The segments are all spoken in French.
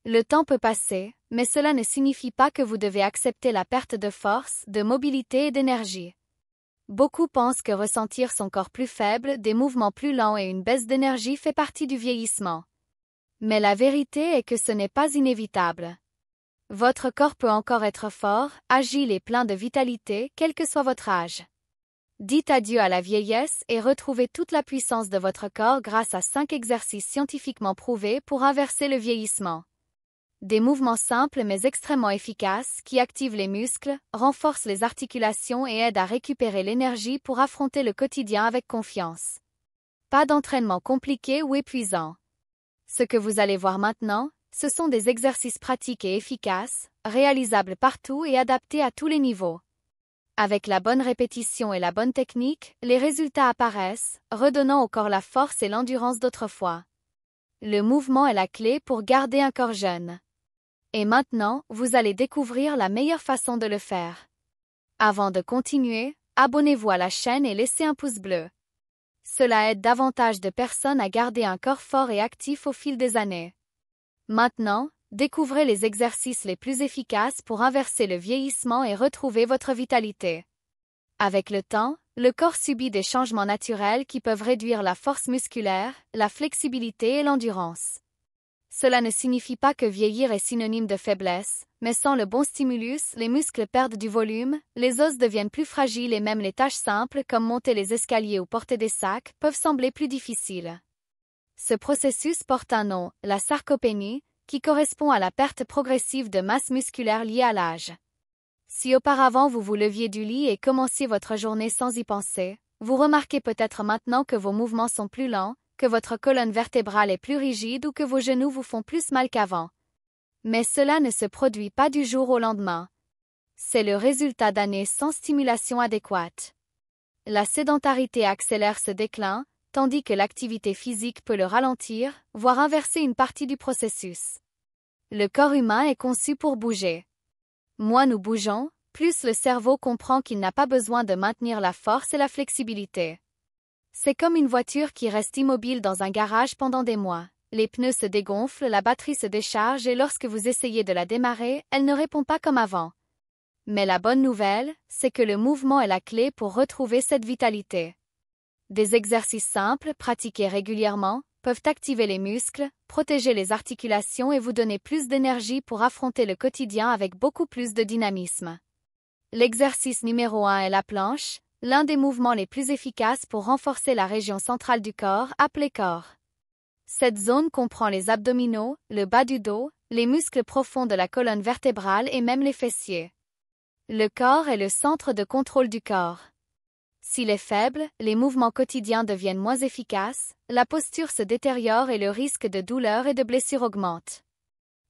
Le temps peut passer, mais cela ne signifie pas que vous devez accepter la perte de force, de mobilité et d'énergie. Beaucoup pensent que ressentir son corps plus faible, des mouvements plus lents et une baisse d'énergie fait partie du vieillissement. Mais la vérité est que ce n'est pas inévitable. Votre corps peut encore être fort, agile et plein de vitalité, quel que soit votre âge. Dites adieu à la vieillesse et retrouvez toute la puissance de votre corps grâce à 5 exercices scientifiquement prouvés pour inverser le vieillissement. Des mouvements simples mais extrêmement efficaces qui activent les muscles, renforcent les articulations et aident à récupérer l'énergie pour affronter le quotidien avec confiance. Pas d'entraînement compliqué ou épuisant. Ce que vous allez voir maintenant, ce sont des exercices pratiques et efficaces, réalisables partout et adaptés à tous les niveaux. Avec la bonne répétition et la bonne technique, les résultats apparaissent, redonnant au corps la force et l'endurance d'autrefois. Le mouvement est la clé pour garder un corps jeune. Et maintenant, vous allez découvrir la meilleure façon de le faire. Avant de continuer, abonnez-vous à la chaîne et laissez un pouce bleu. Cela aide davantage de personnes à garder un corps fort et actif au fil des années. Maintenant, découvrez les exercices les plus efficaces pour inverser le vieillissement et retrouver votre vitalité. Avec le temps, le corps subit des changements naturels qui peuvent réduire la force musculaire, la flexibilité et l'endurance. Cela ne signifie pas que vieillir est synonyme de faiblesse, mais sans le bon stimulus, les muscles perdent du volume, les os deviennent plus fragiles et même les tâches simples comme monter les escaliers ou porter des sacs peuvent sembler plus difficiles. Ce processus porte un nom, la sarcopénie, qui correspond à la perte progressive de masse musculaire liée à l'âge. Si auparavant vous vous leviez du lit et commenciez votre journée sans y penser, vous remarquez peut-être maintenant que vos mouvements sont plus lents, que votre colonne vertébrale est plus rigide ou que vos genoux vous font plus mal qu'avant. Mais cela ne se produit pas du jour au lendemain. C'est le résultat d'années sans stimulation adéquate. La sédentarité accélère ce déclin, tandis que l'activité physique peut le ralentir, voire inverser une partie du processus. Le corps humain est conçu pour bouger. Moins nous bougeons, plus le cerveau comprend qu'il n'a pas besoin de maintenir la force et la flexibilité. C'est comme une voiture qui reste immobile dans un garage pendant des mois. Les pneus se dégonflent, la batterie se décharge et lorsque vous essayez de la démarrer, elle ne répond pas comme avant. Mais la bonne nouvelle, c'est que le mouvement est la clé pour retrouver cette vitalité. Des exercices simples, pratiqués régulièrement, peuvent activer les muscles, protéger les articulations et vous donner plus d'énergie pour affronter le quotidien avec beaucoup plus de dynamisme. L'exercice numéro 1 est la planche, l'un des mouvements les plus efficaces pour renforcer la région centrale du corps, appelée corps. Cette zone comprend les abdominaux, le bas du dos, les muscles profonds de la colonne vertébrale et même les fessiers. Le corps est le centre de contrôle du corps. S'il est faible, les mouvements quotidiens deviennent moins efficaces, la posture se détériore et le risque de douleur et de blessure augmente.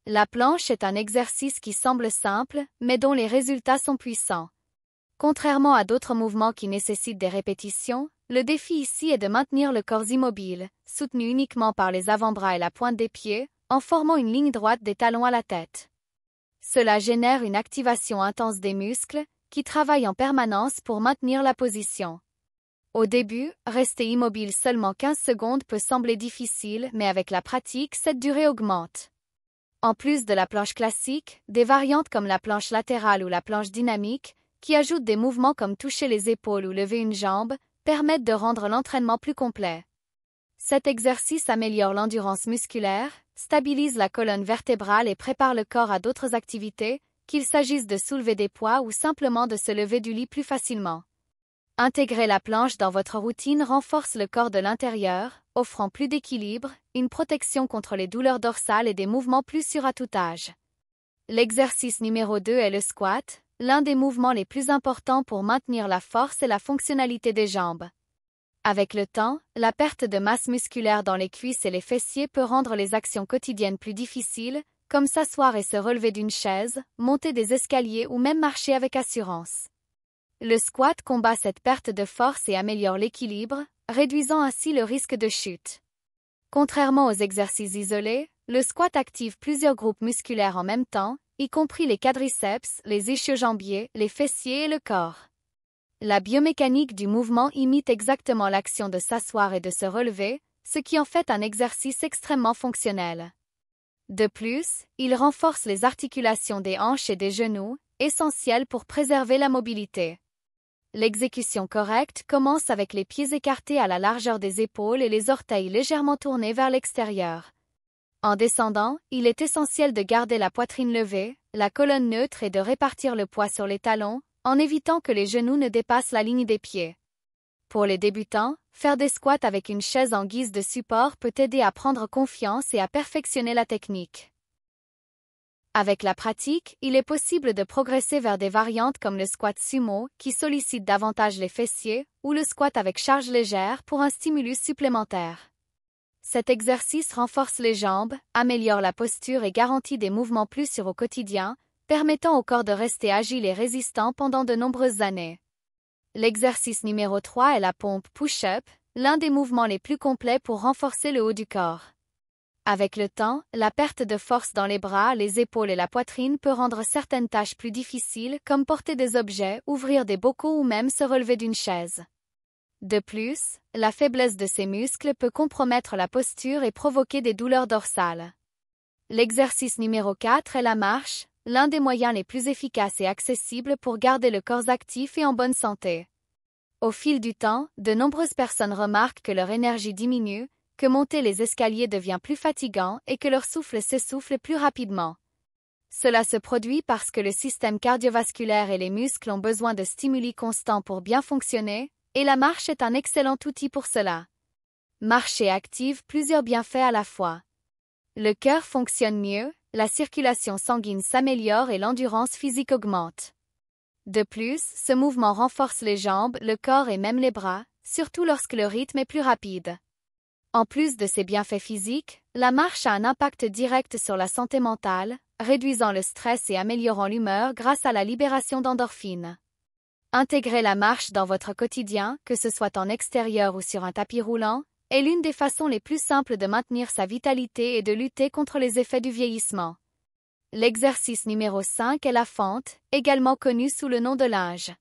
La planche est un exercice qui semble simple, mais dont les résultats sont puissants. Contrairement à d'autres mouvements qui nécessitent des répétitions, le défi ici est de maintenir le corps immobile, soutenu uniquement par les avant-bras et la pointe des pieds, en formant une ligne droite des talons à la tête. Cela génère une activation intense des muscles, qui travaillent en permanence pour maintenir la position. Au début, rester immobile seulement 15 secondes peut sembler difficile, mais avec la pratique, cette durée augmente. En plus de la planche classique, des variantes comme la planche latérale ou la planche dynamique, qui ajoutent des mouvements comme toucher les épaules ou lever une jambe, permettent de rendre l'entraînement plus complet. Cet exercice améliore l'endurance musculaire, stabilise la colonne vertébrale et prépare le corps à d'autres activités, qu'il s'agisse de soulever des poids ou simplement de se lever du lit plus facilement. Intégrer la planche dans votre routine renforce le corps de l'intérieur, offrant plus d'équilibre, une protection contre les douleurs dorsales et des mouvements plus sûrs à tout âge. L'exercice numéro 2 est le squat, l'un des mouvements les plus importants pour maintenir la force et la fonctionnalité des jambes. Avec le temps, la perte de masse musculaire dans les cuisses et les fessiers peut rendre les actions quotidiennes plus difficiles, comme s'asseoir et se relever d'une chaise, monter des escaliers ou même marcher avec assurance. Le squat combat cette perte de force et améliore l'équilibre, réduisant ainsi le risque de chute. Contrairement aux exercices isolés, le squat active plusieurs groupes musculaires en même temps, y compris les quadriceps, les ischio-jambiers, les fessiers et le corps. La biomécanique du mouvement imite exactement l'action de s'asseoir et de se relever, ce qui en fait un exercice extrêmement fonctionnel. De plus, il renforce les articulations des hanches et des genoux, essentielles pour préserver la mobilité. L'exécution correcte commence avec les pieds écartés à la largeur des épaules et les orteils légèrement tournés vers l'extérieur. En descendant, il est essentiel de garder la poitrine levée, la colonne neutre et de répartir le poids sur les talons, en évitant que les genoux ne dépassent la ligne des pieds. Pour les débutants, faire des squats avec une chaise en guise de support peut aider à prendre confiance et à perfectionner la technique. Avec la pratique, il est possible de progresser vers des variantes comme le squat sumo, qui sollicite davantage les fessiers, ou le squat avec charge légère pour un stimulus supplémentaire. Cet exercice renforce les jambes, améliore la posture et garantit des mouvements plus sûrs au quotidien, permettant au corps de rester agile et résistant pendant de nombreuses années. L'exercice numéro 3 est la pompe push-up, l'un des mouvements les plus complets pour renforcer le haut du corps. Avec le temps, la perte de force dans les bras, les épaules et la poitrine peut rendre certaines tâches plus difficiles, comme porter des objets, ouvrir des bocaux ou même se relever d'une chaise. De plus, la faiblesse de ces muscles peut compromettre la posture et provoquer des douleurs dorsales. L'exercice numéro 4 est la marche, l'un des moyens les plus efficaces et accessibles pour garder le corps actif et en bonne santé. Au fil du temps, de nombreuses personnes remarquent que leur énergie diminue, que monter les escaliers devient plus fatigant et que leur souffle s'essouffle plus rapidement. Cela se produit parce que le système cardiovasculaire et les muscles ont besoin de stimuli constants pour bien fonctionner, et la marche est un excellent outil pour cela. Marcher active plusieurs bienfaits à la fois. Le cœur fonctionne mieux, la circulation sanguine s'améliore et l'endurance physique augmente. De plus, ce mouvement renforce les jambes, le corps et même les bras, surtout lorsque le rythme est plus rapide. En plus de ces bienfaits physiques, la marche a un impact direct sur la santé mentale, réduisant le stress et améliorant l'humeur grâce à la libération d'endorphines. Intégrer la marche dans votre quotidien, que ce soit en extérieur ou sur un tapis roulant, est l'une des façons les plus simples de maintenir sa vitalité et de lutter contre les effets du vieillissement. L'exercice numéro 5 est la fente, également connu sous le nom de lunge.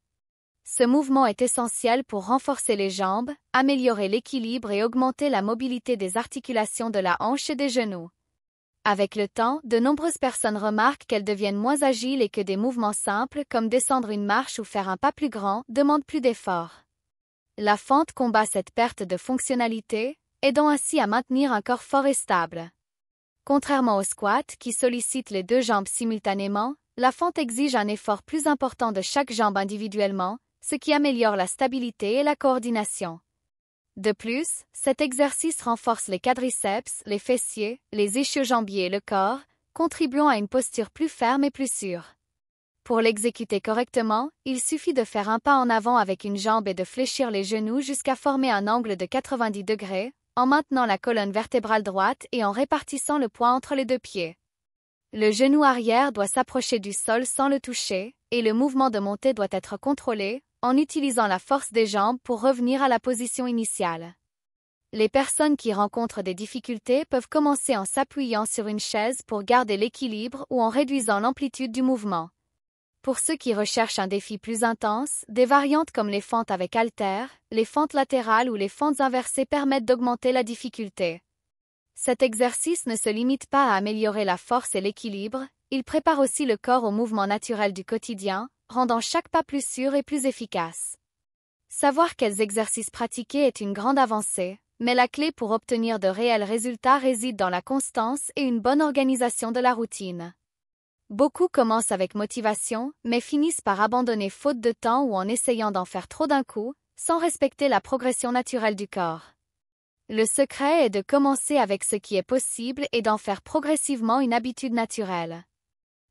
Ce mouvement est essentiel pour renforcer les jambes, améliorer l'équilibre et augmenter la mobilité des articulations de la hanche et des genoux. Avec le temps, de nombreuses personnes remarquent qu'elles deviennent moins agiles et que des mouvements simples comme descendre une marche ou faire un pas plus grand demandent plus d'efforts. La fente combat cette perte de fonctionnalité, aidant ainsi à maintenir un corps fort et stable. Contrairement au squat, qui sollicite les deux jambes simultanément, la fente exige un effort plus important de chaque jambe individuellement, ce qui améliore la stabilité et la coordination. De plus, cet exercice renforce les quadriceps, les fessiers, les ischio-jambiers et le corps, contribuant à une posture plus ferme et plus sûre. Pour l'exécuter correctement, il suffit de faire un pas en avant avec une jambe et de fléchir les genoux jusqu'à former un angle de 90 degrés, en maintenant la colonne vertébrale droite et en répartissant le poids entre les deux pieds. Le genou arrière doit s'approcher du sol sans le toucher, et le mouvement de montée doit être contrôlé, en utilisant la force des jambes pour revenir à la position initiale. Les personnes qui rencontrent des difficultés peuvent commencer en s'appuyant sur une chaise pour garder l'équilibre ou en réduisant l'amplitude du mouvement. Pour ceux qui recherchent un défi plus intense, des variantes comme les fentes avec haltères, les fentes latérales ou les fentes inversées permettent d'augmenter la difficulté. Cet exercice ne se limite pas à améliorer la force et l'équilibre, il prépare aussi le corps au mouvement naturel du quotidien, rendant chaque pas plus sûr et plus efficace. Savoir quels exercices pratiquer est une grande avancée, mais la clé pour obtenir de réels résultats réside dans la constance et une bonne organisation de la routine. Beaucoup commencent avec motivation, mais finissent par abandonner faute de temps ou en essayant d'en faire trop d'un coup, sans respecter la progression naturelle du corps. Le secret est de commencer avec ce qui est possible et d'en faire progressivement une habitude naturelle.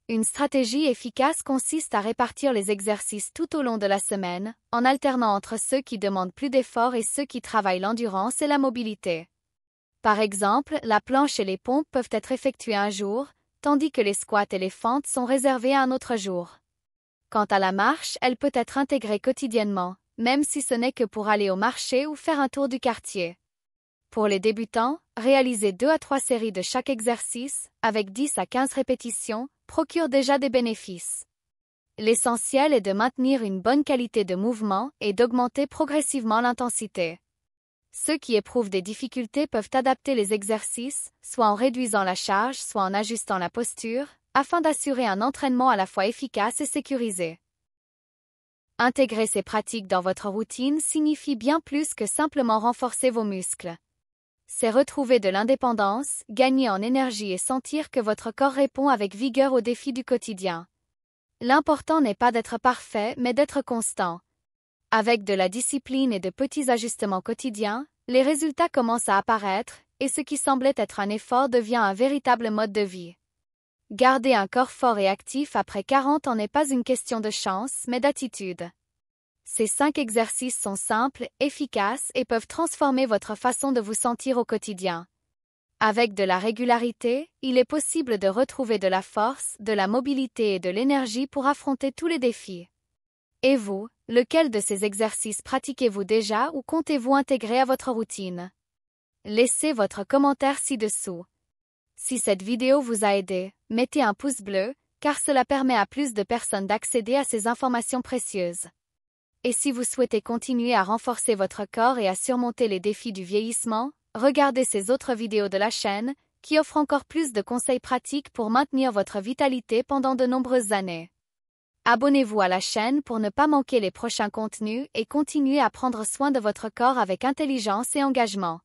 Une stratégie efficace consiste à répartir les exercices tout au long de la semaine, en alternant entre ceux qui demandent plus d'efforts et ceux qui travaillent l'endurance et la mobilité. Par exemple, la planche et les pompes peuvent être effectuées un jour, tandis que les squats et les fentes sont réservés à un autre jour. Quant à la marche, elle peut être intégrée quotidiennement, même si ce n'est que pour aller au marché ou faire un tour du quartier. Pour les débutants, réaliser 2 à 3 séries de chaque exercice, avec 10 à 15 répétitions, procure déjà des bénéfices. L'essentiel est de maintenir une bonne qualité de mouvement et d'augmenter progressivement l'intensité. Ceux qui éprouvent des difficultés peuvent adapter les exercices, soit en réduisant la charge, soit en ajustant la posture, afin d'assurer un entraînement à la fois efficace et sécurisé. Intégrer ces pratiques dans votre routine signifie bien plus que simplement renforcer vos muscles. C'est retrouver de l'indépendance, gagner en énergie et sentir que votre corps répond avec vigueur aux défis du quotidien. L'important n'est pas d'être parfait, mais d'être constant. Avec de la discipline et de petits ajustements quotidiens, les résultats commencent à apparaître, et ce qui semblait être un effort devient un véritable mode de vie. Garder un corps fort et actif après 40 ans n'est pas une question de chance, mais d'attitude. Ces 5 exercices sont simples, efficaces et peuvent transformer votre façon de vous sentir au quotidien. Avec de la régularité, il est possible de retrouver de la force, de la mobilité et de l'énergie pour affronter tous les défis. Et vous, lequel de ces exercices pratiquez-vous déjà ou comptez-vous intégrer à votre routine? Laissez votre commentaire ci-dessous. Si cette vidéo vous a aidé, mettez un pouce bleu, car cela permet à plus de personnes d'accéder à ces informations précieuses. Et si vous souhaitez continuer à renforcer votre corps et à surmonter les défis du vieillissement, regardez ces autres vidéos de la chaîne, qui offrent encore plus de conseils pratiques pour maintenir votre vitalité pendant de nombreuses années. Abonnez-vous à la chaîne pour ne pas manquer les prochains contenus et continuez à prendre soin de votre corps avec intelligence et engagement.